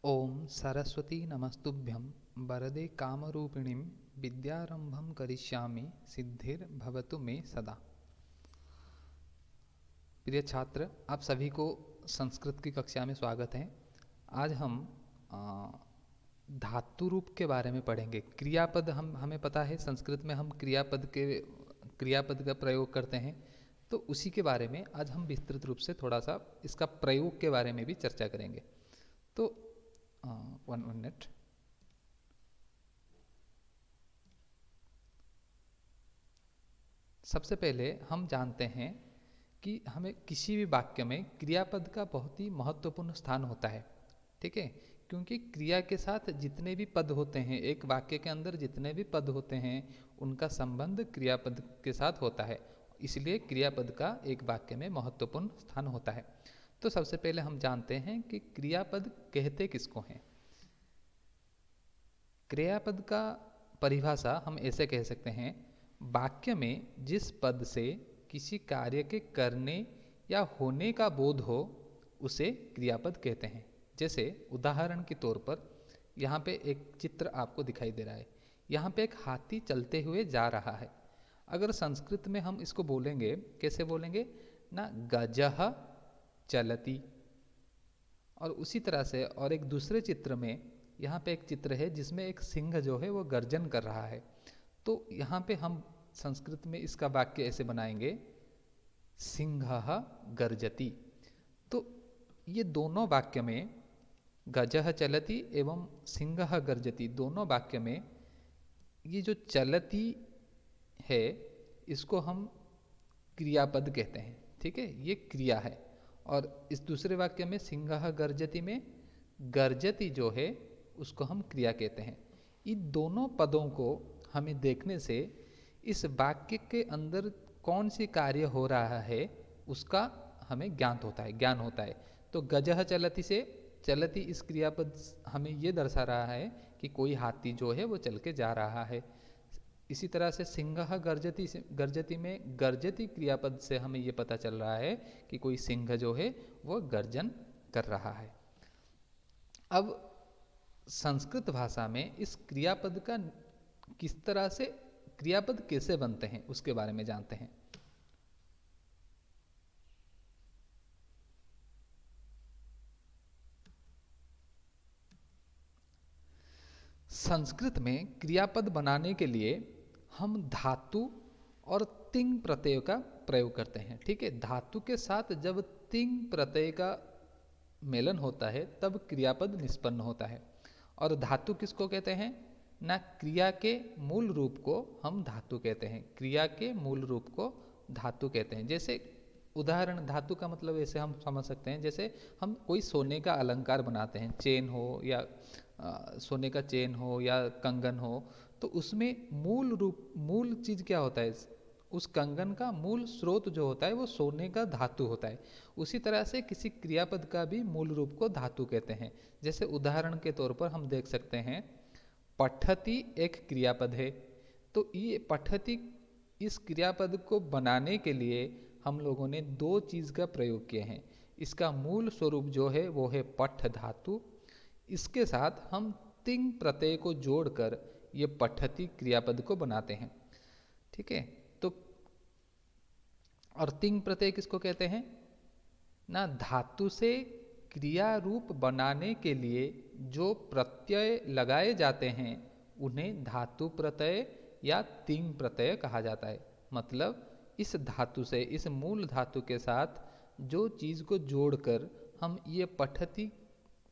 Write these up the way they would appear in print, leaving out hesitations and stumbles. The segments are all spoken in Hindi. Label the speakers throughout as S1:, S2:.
S1: ओम सरस्वती नमस्तुभ्यं वरदे कामरूपिणीं विद्यारंभं करिष्यामि सिद्धिर्भवतु मे सदा। प्रिय छात्र, आप सभी को संस्कृत की कक्षा में स्वागत है। आज हम आ, धातु रूप के बारे में पढ़ेंगे। क्रियापद हमें पता है, संस्कृत में हम क्रियापद का प्रयोग करते हैं, तो उसी के बारे में आज हम विस्तृत रूप से थोड़ा सा इसका प्रयोग के बारे में भी चर्चा करेंगे। तो 1 मिनट। सबसे पहले हम जानते हैं कि हमें किसी भी वाक्य में क्रियापद का बहुत ही महत्वपूर्ण स्थान होता है। ठीक है, क्योंकि क्रिया के साथ जितने भी पद होते हैं, एक वाक्य के अंदर जितने भी पद होते हैं, उनका संबंध क्रियापद के साथ होता है। इसलिए क्रियापद का एक वाक्य में महत्वपूर्ण स्थान होता है। तो सबसे पहले हम जानते हैं कि क्रियापद कहते किसको हैं। क्रियापद का परिभाषा हम ऐसे कह सकते हैं, वाक्य में जिस पद से किसी कार्य के करने या होने का बोध हो उसे क्रियापद कहते हैं। जैसे उदाहरण के तौर पर यहाँ पे एक चित्र आपको दिखाई दे रहा है। यहाँ पे एक हाथी चलते हुए जा रहा है। अगर संस्कृत में हम इसको बोलेंगे, कैसे बोलेंगे ना, गजः चलति। और उसी तरह से और एक दूसरे चित्र में, यहाँ पे एक चित्र है जिसमें एक सिंह जो है वो गर्जन कर रहा है। तो यहाँ पे हम संस्कृत में इसका वाक्य ऐसे बनाएंगे, सिंहः गर्जति। तो ये दोनों वाक्य में, गजः चलति एवं सिंहः गर्जति, दोनों वाक्य में ये जो चलति है इसको हम क्रियापद कहते हैं। ठीक है, ये क्रिया है। और इस दूसरे वाक्य में सिंहः गर्जति में गर्जति जो है उसको हम क्रिया कहते हैं। इन दोनों पदों को हमें देखने से इस वाक्य के अंदर कौन सी कार्य हो रहा है उसका हमें ज्ञान होता है। तो गजः चलति से चलति इस क्रियापद हमें ये दर्शा रहा है कि कोई हाथी जो है वो चल के जा रहा है। इसी तरह से सिंहः गर्जति में गर्जति क्रियापद से हमें ये पता चल रहा है कि कोई सिंह जो है वो गर्जन कर रहा है। अब संस्कृत भाषा में इस क्रियापद का किस तरह से, क्रियापद कैसे बनते हैं उसके बारे में जानते हैं। संस्कृत में क्रियापद बनाने के लिए हम धातु और तिंग प्रत्यय का प्रयोग करते हैं। ठीक है, धातु के साथ जब तिंग प्रत्यय का मेलन होता है तब क्रियापद निष्पन्न होता है। और धातु किसको कहते हैं ना, क्रिया के मूल रूप को हम धातु कहते हैं। क्रिया के मूल रूप को धातु कहते हैं। जैसे उदाहरण, धातु का मतलब ऐसे हम समझ सकते हैं, जैसे हम कोई सोने का अलंकार बनाते हैं, चेन हो या सोने का चेन हो या कंगन हो, तो उसमें मूल चीज क्या होता है, उस कंगन का मूल स्रोत जो होता है वो सोने का धातु होता है। उसी तरह से किसी क्रियापद का भी मूल रूप को धातु कहते हैं। जैसे उदाहरण के तौर पर हम देख सकते हैं, पठति एक क्रियापद है। तो ये पठति, इस क्रियापद को बनाने के लिए हम लोगों ने दो चीज का प्रयोग किए हैं। इसका मूल स्वरूप जो है वो है पठ धातु। इसके साथ हम तिंग प्रत्यय को जोड़कर ये पठति क्रियापद को बनाते हैं। ठीक है, तो और तिंग प्रत्यय किसको कहते हैं ना, धातु से क्रिया रूप बनाने के लिए जो प्रत्यय लगाए जाते हैं उन्हें धातु प्रत्यय या तिंग प्रत्यय कहा जाता है। मतलब इस धातु से, इस मूल धातु के साथ जो चीज को जोड़कर हम ये पठति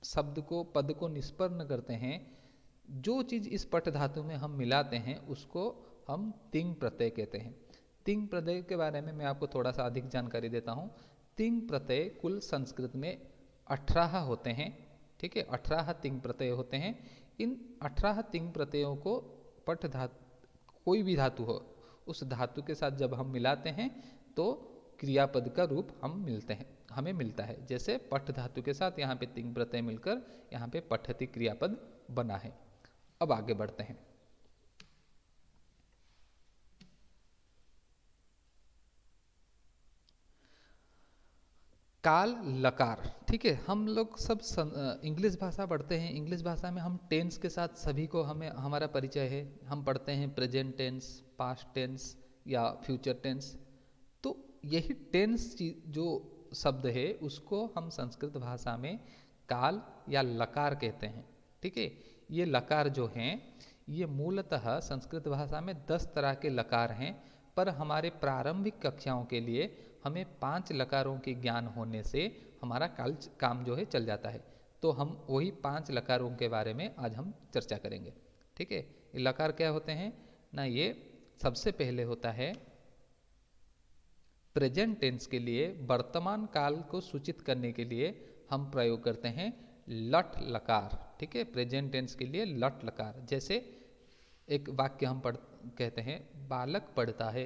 S1: शब्द को, पद को निष्पन्न करते हैं, जो चीज इस पठ धातु में हम मिलाते हैं उसको हम तिंग प्रत्यय कहते हैं। तिंग प्रत्यय के बारे में मैं आपको थोड़ा सा अधिक जानकारी देता हूँ। तिंग प्रत्यय कुल संस्कृत में 18 होते हैं। ठीक है, 18 तिंग प्रत्यय होते हैं। इन 18 तिंग प्रत्ययों को पठ धातु, कोई भी धातु हो, उस धातु के साथ जब हम मिलाते हैं तो क्रियापद का रूप हमें मिलता है। जैसे पठ धातु के साथ यहाँ पे तिंग प्रत्यय मिलकर यहाँ पे पठति क्रियापद बना है। अब आगे बढ़ते हैं। काल लकार, ठीक है। हम लोग सब इंग्लिश भाषा पढ़ते हैं, इंग्लिश भाषा में हम टेंस के साथ सभी को हमें हमारा परिचय है। हम पढ़ते हैं प्रेजेंट टेंस, पास्ट टेंस या फ्यूचर टेंस। तो यही टेंस जो शब्द है उसको हम संस्कृत भाषा में काल या लकार कहते हैं, ठीक है। ये लकार जो हैं ये मूलतः संस्कृत भाषा में 10 तरह के लकार हैं, पर हमारे प्रारंभिक कक्षाओं के लिए हमें 5 लकारों के ज्ञान होने से हमारा काम जो है चल जाता है। तो हम वही 5 लकारों के बारे में आज हम चर्चा करेंगे, ठीक है। ये लकार क्या होते हैं ना, ये सबसे पहले होता है प्रेजेंट टेंस के लिए वर्तमान काल को सूचित करने के लिए हम प्रयोग करते हैं लट लकार, ठीक है। प्रेजेंट टेंस के लिए लट लकार। जैसे एक वाक्य हम कहते हैं बालक पढ़ता है,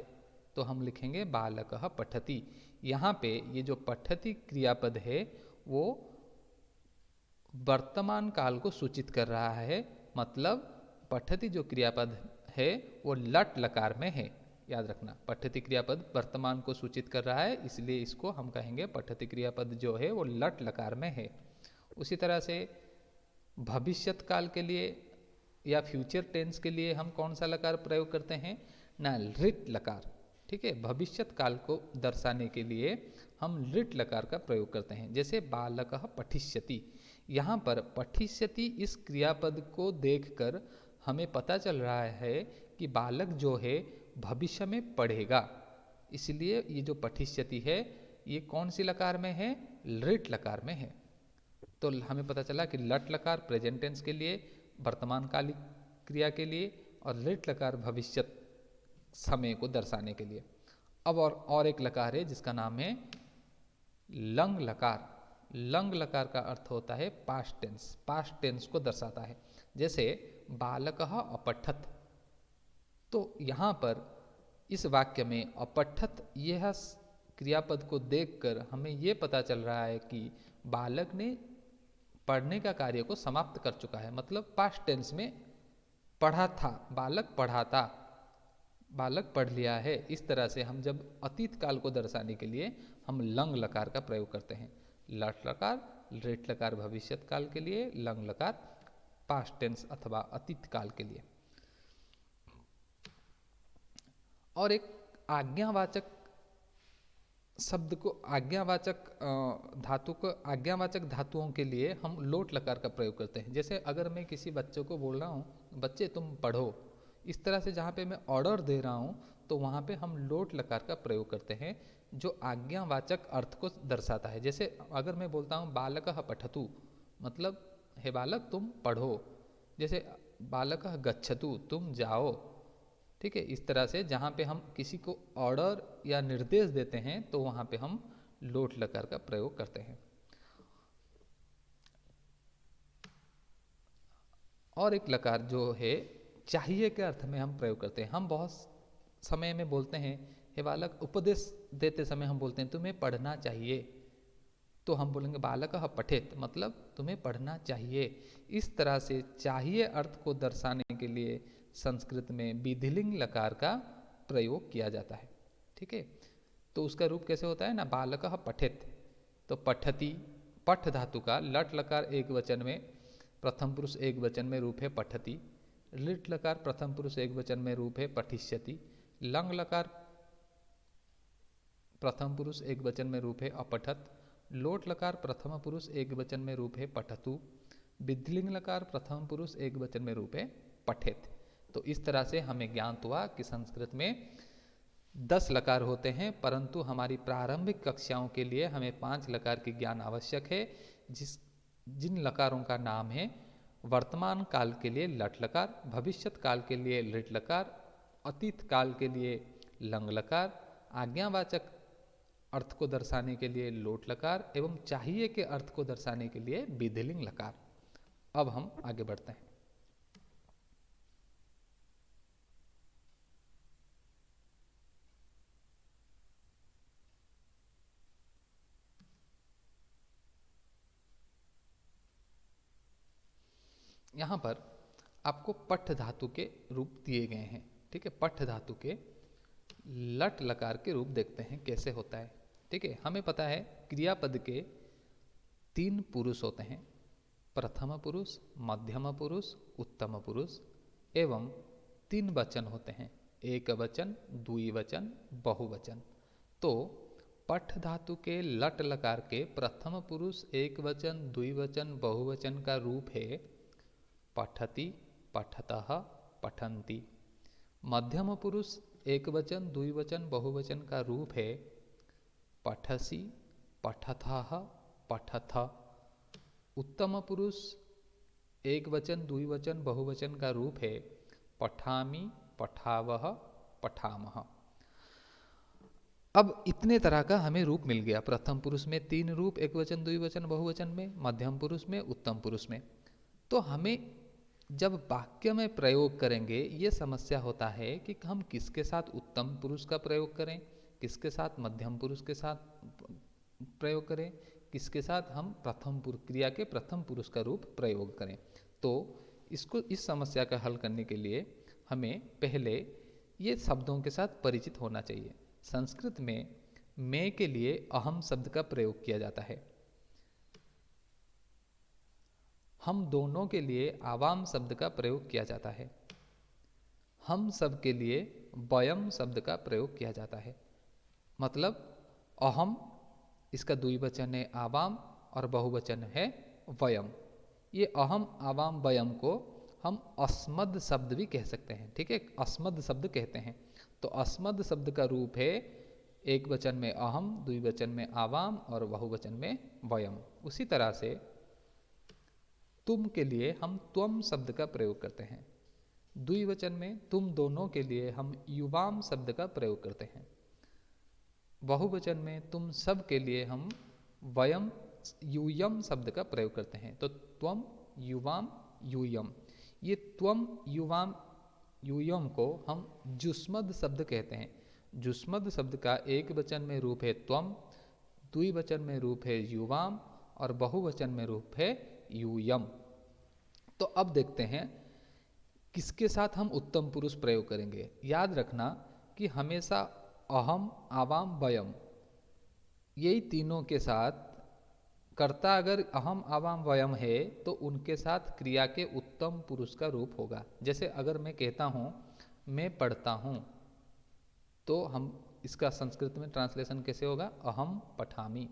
S1: तो हम लिखेंगे बालकः पठति। यहाँ पे ये जो पठति क्रियापद है वो वर्तमान काल को सूचित कर रहा है, मतलब पठति जो क्रियापद है वो लट लकार में है। याद रखना, पठति क्रियापद वर्तमान को सूचित कर रहा है, इसलिए इसको हम कहेंगे पठति क्रियापद जो है वो लट लकार में है। उसी तरह से भविष्यत काल के लिए या फ्यूचर टेंस के लिए हम कौन सा लकार प्रयोग करते हैं ना, लिट लकार, ठीक है। भविष्यत काल को दर्शाने के लिए हम लिट लकार का प्रयोग करते हैं। जैसे बालकः पठिष्यति, यहाँ पर पठिष्यति इस क्रियापद को देखकर हमें पता चल रहा है कि बालक जो है भविष्य में पढ़ेगा, इसलिए ये जो पठिष्यति है ये कौन सी लकार में है, लिट लकार में है। तो हमें पता चला कि लट लकार प्रेजेंट टेंस के लिए, वर्तमान कालिक क्रिया के लिए, और लिट लकार भविष्यत समय को दर्शाने के लिए। अब और एक लकार है जिसका नाम है लंग लकार। लंग लकार का अर्थ होता है पास्ट टेंस, पास्ट टेंस को दर्शाता है। जैसे बालकः अपठत, तो यहाँ पर इस वाक्य में अपठत यह क्रियापद को देखकर हमें यह पता चल रहा है कि बालक ने पढ़ने का कार्य को समाप्त कर चुका है, मतलब पास्ट टेंस में पढ़ा था, बालक पढ़ा था, बालक पढ़ लिया है। इस तरह से हम जब अतीत काल को दर्शाने के लिए हम लंग लकार का प्रयोग करते हैं। लट लकार, लिट लकार भविष्यत काल के लिए, लंग लकार पास्ट टेंस अथवा अतीत काल के लिए। और एक आज्ञावाचक शब्द को, आज्ञावाचक धातु को, आज्ञावाचक धातुओं के लिए हम लोट लकार का प्रयोग करते हैं। जैसे अगर मैं किसी बच्चे को बोल रहा हूँ बच्चे तुम पढ़ो, इस तरह से जहाँ पे मैं ऑर्डर दे रहा हूँ तो वहाँ पे हम लोट लकार का प्रयोग करते हैं जो आज्ञावाचक अर्थ को दर्शाता है। जैसे अगर मैं बोलता हूँ बालकः पठतु, मतलब हे बालक तुम पढ़ो। जैसे बालकः गच्छतु, तुम जाओ, ठीक है। इस तरह से जहाँ पे हम किसी को ऑर्डर या निर्देश देते हैं तो वहाँ पे हम लोट लकार का प्रयोग करते हैं। और एक लकार जो है चाहिए के अर्थ में हम प्रयोग करते हैं। हम बहुत समय में बोलते हैं हे बालक, उपदेश देते समय हम बोलते हैं तुम्हें पढ़ना चाहिए, तो हम बोलेंगे बालकः पठेत, मतलब तुम्हें पढ़ना चाहिए। इस तरह से चाहिए अर्थ को दर्शाने के लिए संस्कृत में विधिलिंग लकार का प्रयोग किया जाता है, ठीक है। तो उसका रूप कैसे होता है ना, बालकः पठेत, तो पठति, पठ धातु का लट लकार एक वचन में प्रथम पुरुष एक वचन में रूप है पठति, लिट लकार प्रथम पुरुष एक वचन में रूप है पठिष्यति, लंग लकार प्रथम पुरुष एक वचन में रूप है अपठत, लोट लकार प्रथम पुरुष एक वचन में रूप है पठतु, विधिलिंग लकार प्रथम पुरुष एक वचन में रूप है पठेत। तो इस तरह से हमें ज्ञान हुआ कि संस्कृत में 10 लकार होते हैं, परंतु हमारी प्रारंभिक कक्षाओं के लिए हमें 5 लकार की ज्ञान आवश्यक है, जिन लकारों का नाम है वर्तमान काल के लिए लट लकार, भविष्यत काल के लिए लिट लकार, अतीत काल के लिए लंग लकार, आज्ञावाचक अर्थ को दर्शाने के लिए लोट लकार एवं चाहिए के अर्थ को दर्शाने के लिए विधिलिंग लकार। अब हम आगे बढ़ते हैं। यहाँ पर आपको पठ धातु के रूप दिए गए हैं, ठीक है। पठ धातु के लट लकार के रूप देखते हैं कैसे होता है। ठीक है, हमें पता है क्रियापद के 3 पुरुष होते हैं, प्रथम पुरुष, मध्यम पुरुष, उत्तम पुरुष, एवं 3 वचन होते हैं, एक वचन, द्विवचन, बहुवचन। तो पठ धातु के लट लकार के प्रथम पुरुष एक वचन, द्विवचन, बहुवचन का रूप है पठति, पठतः, पठन्ति। मध्यम पुरुष एक वचन, द्विवचन, बहुवचन का रूप है पठसि, पठथः, पठथ। उत्तम पुरुष एक वचन, द्विवचन, बहुवचन का रूप है पठामि, पठावः, पठामः। अब इतने तरह का हमें रूप मिल गया। प्रथम पुरुष में 3 रूप, एक वचन, द्विवचन, बहुवचन में, मध्यम पुरुष में, उत्तम पुरुष में। तो हमें जब वाक्य में प्रयोग करेंगे ये समस्या होता है कि हम किसके साथ उत्तम पुरुष का प्रयोग करें, किसके साथ मध्यम पुरुष के साथ प्रयोग करें, किसके साथ हम प्रथम पुरुष क्रिया के प्रथम पुरुष का रूप प्रयोग करें। तो इस समस्या का हल करने के लिए हमें पहले ये शब्दों के साथ परिचित होना चाहिए। संस्कृत में मैं के लिए अहम शब्द का प्रयोग किया जाता है। हम दोनों के लिए आवाम शब्द का प्रयोग किया जाता है। हम सब के लिए वयम शब्द का प्रयोग किया जाता है। मतलब अहम, इसका द्विवचन है आवाम और बहुवचन है वयम। ये अहम, आवाम, वयम को हम अस्मद शब्द भी कह सकते हैं। ठीक है, अस्मद शब्द कहते हैं। तो अस्मद शब्द का रूप है एक वचन में अहम, द्विवचन में आवाम और बहुवचन में वयम। उसी तरह से तुम के लिए हम त्वम शब्द का प्रयोग करते हैं। द्विवचन में तुम दोनों के लिए हम युवाम शब्द का प्रयोग करते हैं। बहुवचन में तुम सब के लिए हम वयम, यूयम शब्द का प्रयोग करते हैं। तो त्वम, युवाम, यूयम। ये त्वम, युवाम, यूयम को हम जुस्मद शब्द कहते हैं। जुस्मद शब्द का एक वचन में रूप है त्वम, द्विवचन में रूप है युवाम और बहुवचन में रूप है यूयम। तो अब देखते हैं किसके साथ हम उत्तम पुरुष प्रयोग करेंगे। याद रखना कि हमेशा अहम, आवाम, वयम, यही तीनों के साथ कर्ता अगर अहम, आवाम, वयम है तो उनके साथ क्रिया के उत्तम पुरुष का रूप होगा। जैसे अगर मैं कहता हूं मैं पढ़ता हूं, तो हम इसका संस्कृत में ट्रांसलेशन कैसे होगा? अहम पठामि।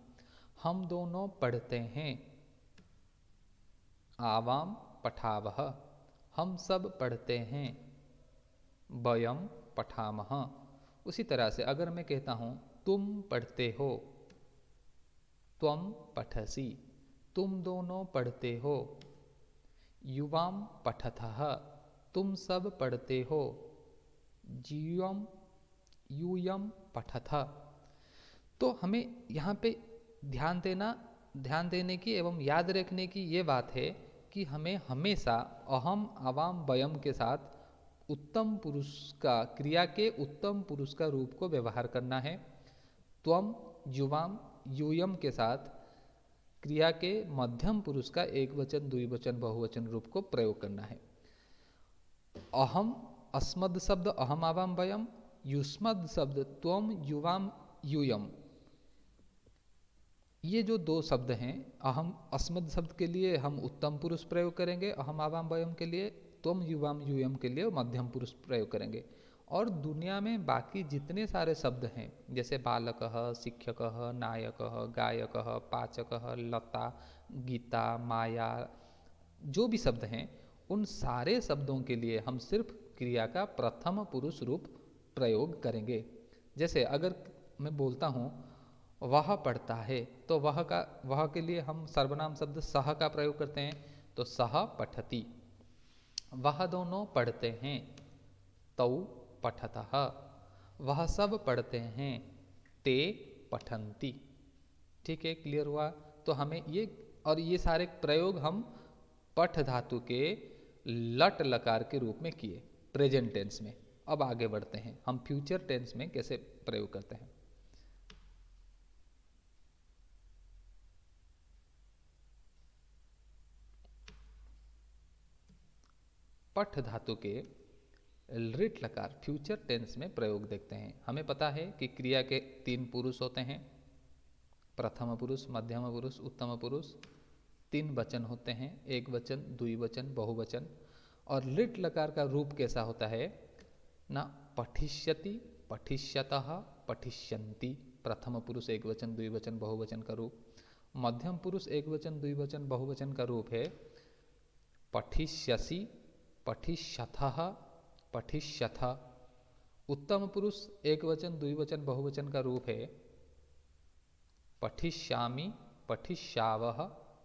S1: हम दोनों पढ़ते हैं, आवाम पठावः। हम सब पढ़ते हैं, वयम पठामः। उसी तरह से अगर मैं कहता हूं तुम पढ़ते हो, त्वम पठसि। तुम दोनों पढ़ते हो, युवाम पठथः। तुम सब पढ़ते हो, जीवम, यूयम पठथ। तो हमें यहाँ पे ध्यान देने की एवं याद रखने की ये बात है कि हमें हमेशा अहम, आवाम, वयम के साथ उत्तम पुरुष का, क्रिया के उत्तम पुरुष का रूप को व्यवहार करना है। त्वम, युवाम, यूयम के साथ क्रिया के मध्यम पुरुष का एक वचन, द्विवचन, बहुवचन रूप को प्रयोग करना है। अहम, अस्मद शब्द अहम, आवाम, वयम, युष्मद शब्द त्वम, युवाम, यूयम। ये जो 2 शब्द हैं, अहम, अस्मद शब्द के लिए हम उत्तम पुरुष प्रयोग करेंगे, अहम, आवाम, वयम के लिए त्वम, युवाम, यूयम के लिए मध्यम पुरुष प्रयोग करेंगे। और दुनिया में बाकी जितने सारे शब्द हैं, जैसे बालकः, शिक्षकः, नायकः, गायकः, पाचकः, लता, गीता, माया, जो भी शब्द हैं, उन सारे शब्दों के लिए हम सिर्फ क्रिया का प्रथम पुरुष रूप प्रयोग करेंगे। जैसे अगर मैं बोलता हूँ वह पढ़ता है, तो वह के लिए हम सर्वनाम शब्द सह का प्रयोग करते हैं, तो सह पठति। वह दोनों पढ़ते हैं, तौ पठतः। वह सब पढ़ते हैं, ते पठन्ति। ठीक है, क्लियर हुआ? तो हमें ये सारे प्रयोग हम पठ धातु के लट लकार के रूप में किए प्रेजेंट टेंस में। अब आगे बढ़ते हैं, हम फ्यूचर टेंस में कैसे प्रयोग करते हैं। पठ धातु के लिट लकार फ्यूचर टेंस में प्रयोग देखते हैं। हमें पता है कि क्रिया के 3 पुरुष होते हैं, प्रथम पुरुष, मध्यम पुरुष, उत्तम पुरुष, 3 वचन होते हैं, एक वचन, द्विवचन, बहुवचन। और लिट लकार का रूप कैसा होता है ना, पठिष्यति, पठिष्यतः, पठिष्यन्ति। प्रथम पुरुष एक वचन, द्विवचन, बहुवचन का रूप। मध्यम पुरुष एक वचन, द्विवचन, बहुवचन का रूप है पठिष्यसि, पठिष्यथः, पठिष्यथ। उत्तम पुरुष एक वचन, द्विवचन, बहुवचन का रूप है पठिष्यामि, पठिष्यावः,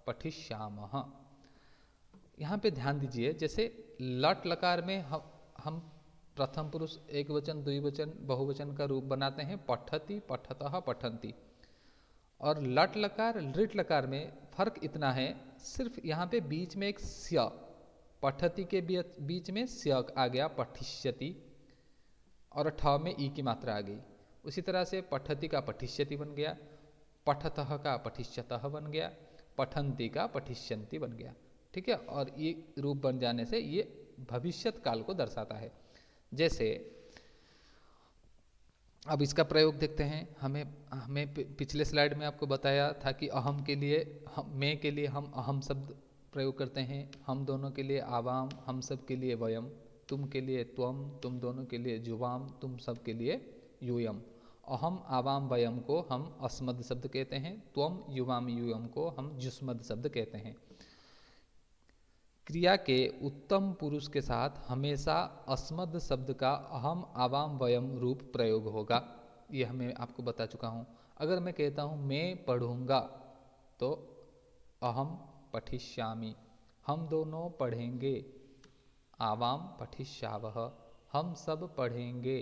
S1: पठिष्यामः। यहाँ पे ध्यान दीजिए, जैसे लट लकार में हम प्रथम पुरुष एक वचन, द्विवचन, बहुवचन का रूप बनाते हैं पठति, पठतः, पठन्ति। और लट लकार, लिट लकार में फर्क इतना है, सिर्फ यहाँ पे बीच में एक स्य, पठति के बीच में स्य आ गया, पठिष्यति, और ठ में ई की मात्रा आ गई। उसी तरह से पठति का पठिष्यति बन गया, पठतः का पठिष्यतः बन गया, पठन्ति का पठिष्यन्ति बन गया। ठीक है, और ये रूप बन जाने से ये भविष्यत काल को दर्शाता है। जैसे अब इसका प्रयोग देखते हैं। हमें पिछले स्लाइड में आपको बताया था कि अहम के लिए, मैं के लिए हम अहम शब्द प्रयोग करते हैं, हम दोनों के लिए आवाम, हम सब के लिए वयम, तुम के लिए त्वम, तुम दोनों के लिए जुवाम, तुम सब के लिए यूयम। अहम, आवाम, वयम को हम अस्मद शब्द कहते हैं, त्वम, युवाम, यूयम को हम जुस्मद शब्द कहते हैं। क्रिया के उत्तम पुरुष के साथ हमेशा अस्मद शब्द का अहम, आवाम, वयम रूप प्रयोग होगा। यह मैं आपको बता चुका हूँ। अगर मैं कहता हूँ मैं पढ़ूंगा तो अहम पठिष्यामि, हम दोनों पढ़ेंगे, आवाम पठिष्यावः, हम सब पढ़ेंगे,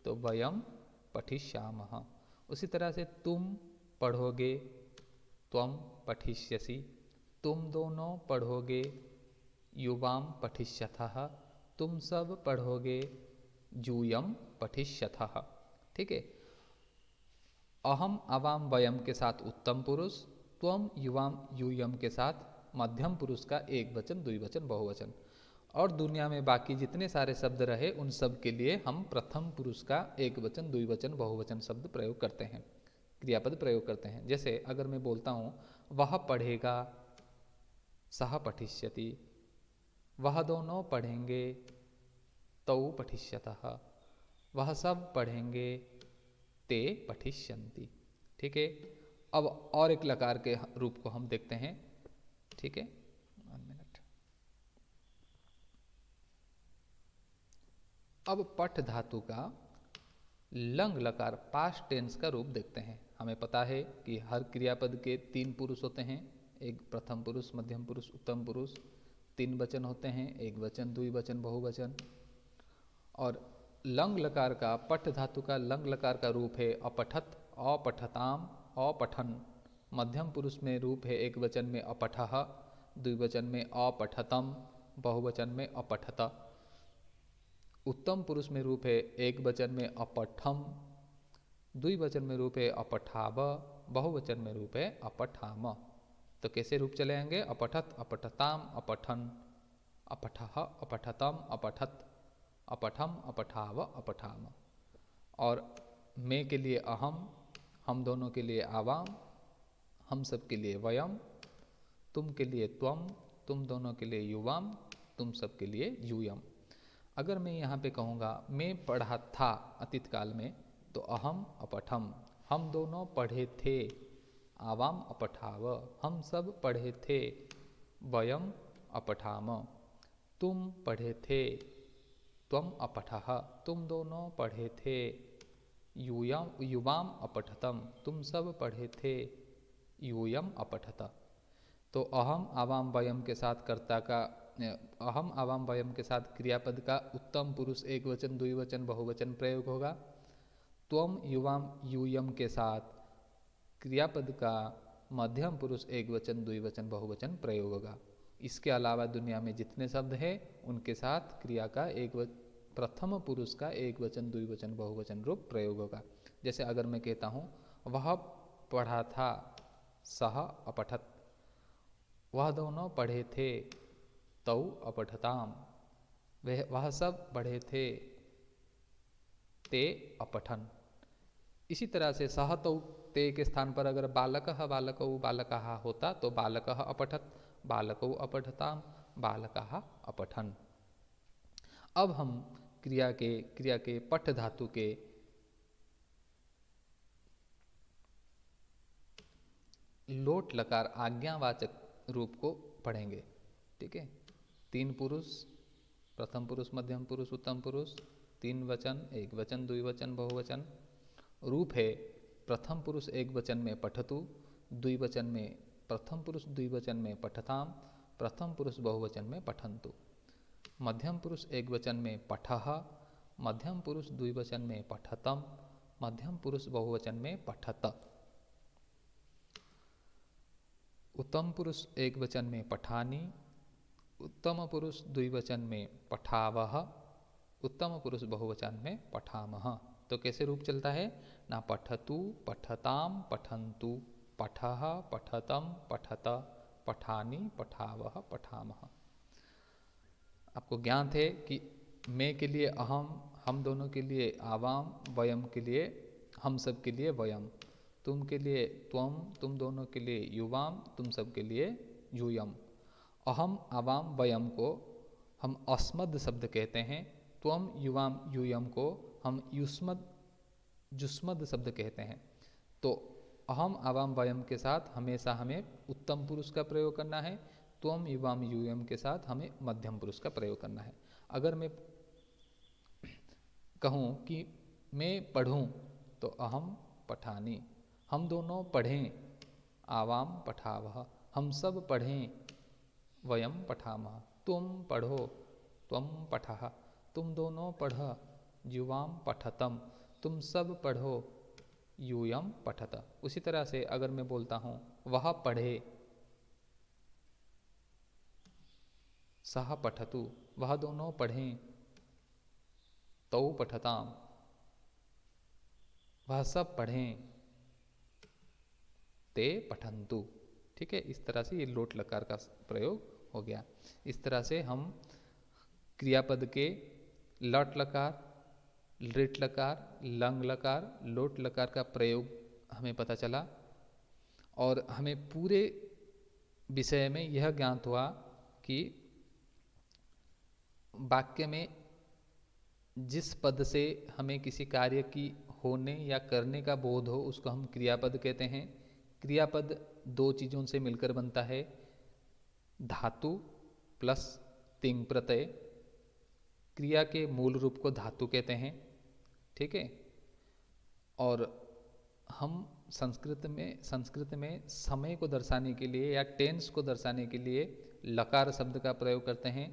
S1: तो वयम पठिष्यामः। उसी तरह से तुम पढ़ोगे, त्वम पठिष्यसि, तुम दोनों पढ़ोगे, युवाम पठिष्यथः, तुम सब पढ़ोगे, जूयम पठिष्यथः। ठीक है, अहम, आवाम, वयम के साथ उत्तम पुरुष, त्वम, युवाम, यूयम के साथ मध्यम पुरुष का एक वचन, द्विवचन, बहुवचन। और दुनिया में बाकी जितने सारे शब्द रहे उन सब के लिए हम प्रथम पुरुष का एक वचन, द्विवचन, बहुवचन शब्द प्रयोग करते हैं, क्रियापद प्रयोग करते हैं। जैसे अगर मैं बोलता हूँ वह पढ़ेगा, सह पठिष्यति, वह दोनों पढ़ेंगे, तौ पठिष्यतः, वह सब पढ़ेंगे, ते पठिष्यन्ति। ठीक है, अब और एक लकार के रूप को हम देखते हैं। ठीक है, 1 मिनट। अब पठ धातु का लंग लकार पास्ट टेंस का रूप देखते हैं। हमें पता है कि हर क्रियापद के 3 पुरुष होते हैं, एक प्रथम पुरुष, मध्यम पुरुष, उत्तम पुरुष। 3 वचन होते हैं, एक वचन, द्विवचन, बहुवचन। और लंग लकार का, पठ धातु का लंग लकार का रूप है अपठत, अपठताम, अपठन। मध्यम पुरुष में रूप है एक वचन में अपठः, द्विवचन में अपठतम, बहुवचन में अपठत। उत्तम पुरुष में रूप है एक वचन में अपठम, द्विवचन में रूप है अपठाव, बहुवचन में रूप है अपठाम। तो कैसे रूप चले आएंगे? अपठत, अपठताम, अपठन, अपठः, अपठतम, अपठत, अपठम, अपठाव, अपठाम। और मैं के लिए अहम, हम दोनों के लिए आवाम, हम सब के लिए वयम, तुम के लिए त्वम, तुम दोनों के लिए युवाम, तुम सब के लिए यूयम। अगर मैं यहाँ पे कहूँगा मैं पढ़ा था अतीत काल में, तो अहम अपठम, हम दोनों पढ़े थे, आवाम अपठाव, हम सब पढ़े थे, वयम अपठाम, तुम पढ़े थे, त्वम अपठः, तुम दोनों पढ़े थे, युवाम अपठतम, तुम सब पढ़े थे, यूयम अपठत। तो अहम, आवाम, वयम के साथ कर्ता का, अहम, आवाम, वयम के साथ क्रियापद का उत्तम पुरुष एक वचन, द्विवचन, बहुवचन प्रयोग होगा। त्वम, युवाम, यूयम के साथ क्रियापद का मध्यम पुरुष एक वचन, द्विवचन, बहुवचन प्रयोग होगा। इसके अलावा दुनिया में जितने शब्द हैं उनके साथ क्रिया का प्रथम पुरुष का एक वचन, द्विवचन, बहुवचन रूप प्रयोग होगा। जैसे अगर मैं कहता हूँ वह पढ़ा था, सह अपठत, वह दोनों पढ़े थे, तौ अपठताम, वह सब पढ़े थे, ते अपठन। इसी तरह से सह तौ ते के स्थान पर अगर बालकः बालकौ बालकाः होता तो बालकः अपठत, बालकौ अपठताम, बालकाः अपठन। अब हम क्रिया के पठ धातु के लोट लकार आज्ञावाचक रूप को पढ़ेंगे। ठीक है, तीन पुरुष, प्रथम पुरुष, मध्यम पुरुष, उत्तम पुरुष, तीन वचन, एक वचन, द्विवचन, बहुवचन। रूप है प्रथम पुरुष एक वचन में पठतु, द्विवचन में प्रथम पुरुष द्विवचन में पठताम, प्रथम पुरुष बहुवचन में पठन्तु। मध्यम पुरुष एक वचन में पठः, मध्यम पुरुष द्विवचन में पठतम, मध्यम पुरुष बहुवचन में पठत। उत्तम पुरुष एक वचन में पठानी, उत्तम पुरुष द्विवचन में पठावह, उत्तम पुरुष बहुवचन में पठामह। तो कैसे रूप चलता है ना, पठतु, पठताम, पठन्तु, पठः, पठतम, पठत, पठानी, पठावह, पठामह। आपको ज्ञात है कि मैं के लिए अहम, हम दोनों के लिए आवाम, वयम के लिए हम सब के लिए वयम, तुम के लिए त्वम, तुम दोनों के लिए युवाम, तुम सब के लिए यूयम। अहम, आवाम, वयम को हम अस्मद शब्द कहते हैं, त्वम, युवाम, यूयम को हम युष्मद, जुस्मद शब्द कहते हैं। तो अहम, आवाम, वयम के साथ हमेशा हमें उत्तम पुरुष का प्रयोग करना है, त्वम, युवाम, यूयम के साथ हमें मध्यम पुरुष का प्रयोग करना है। अगर मैं कहूँ कि मैं पढ़ूँ तो अहम पठानी, हम दोनों पढ़ें, आवाम पठावह, हम सब पढ़ें, वयम पठामह, तुम पढ़ो, त्वम पठः, तुम दोनों पढ़, युवाम पठतम, तुम सब पढ़ो, यूयम पठत। उसी तरह से अगर मैं बोलता हूँ वह पढ़े, सह पठतु, वह दोनों पढ़ें, तौ पठताम, वह सब पढ़ें, ते पठन्तु। ठीक है, इस तरह से ये लोट लकार का प्रयोग हो गया। इस तरह से हम क्रियापद के लट लकार, लिट लकार, लंग लकार, लोट लकार का प्रयोग हमें पता चला और हमें पूरे विषय में यह ज्ञात हुआ कि वाक्य में जिस पद से हमें किसी कार्य की होने या करने का बोध हो उसको हम क्रियापद कहते हैं। क्रियापद दो चीज़ों से मिलकर बनता है, धातु प्लस तिंग प्रत्यय। क्रिया के मूल रूप को धातु कहते हैं। ठीक है, और हम संस्कृत में समय को दर्शाने के लिए या टेंस को दर्शाने के लिए लकार शब्द का प्रयोग करते हैं।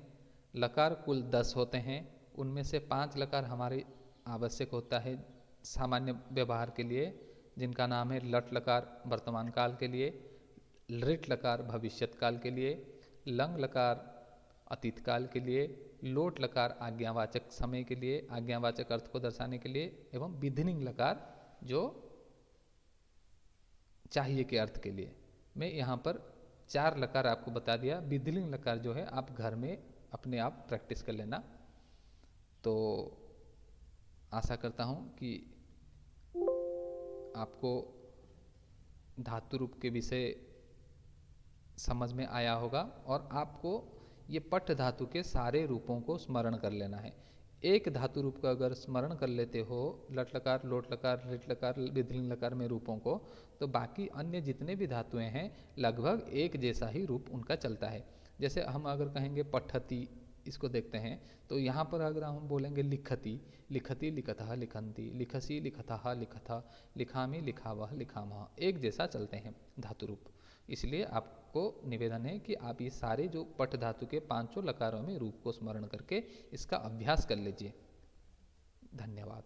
S1: लकार कुल 10 होते हैं, उनमें से 5 लकार हमारे आवश्यक होता है सामान्य व्यवहार के लिए, जिनका नाम है लट लकार वर्तमान काल के लिए, लिट लकार भविष्यत काल के लिए, लंग लकार अतीत काल के लिए, लोट लकार आज्ञावाचक समय के लिए, आज्ञावाचक अर्थ को दर्शाने के लिए, एवं विधिलिंग लकार जो चाहिए के अर्थ के लिए। मैं यहाँ पर 4 लकार आपको बता दिया। विधिलिंग लकार जो है आप घर में अपने आप प्रैक्टिस कर लेना। तो आशा करता हूँ कि आपको धातु रूप के विषय समझ में आया होगा और आपको ये पठ धातु के सारे रूपों को स्मरण कर लेना है। एक धातु रूप का अगर स्मरण कर लेते हो, लट लकार, लोट लकार, लिट लकार, विधिलिंग लकार में रूपों को, तो बाकी अन्य जितने भी धातुएं हैं लगभग एक जैसा ही रूप उनका चलता है। जैसे हम अगर कहेंगे पठती, इसको देखते हैं तो यहाँ पर अगर हम बोलेंगे लिखती, लिखती, लिखतः, लिखन्ति, लिखसी, लिखतः, लिखथा, लिखामी, लिखावह, लिखामह, एक जैसा चलते हैं धातु रूप। इसलिए आपको निवेदन है कि आप ये सारे जो पठ धातु के 5 लकारों में रूप को स्मरण करके इसका अभ्यास कर लीजिए। धन्यवाद।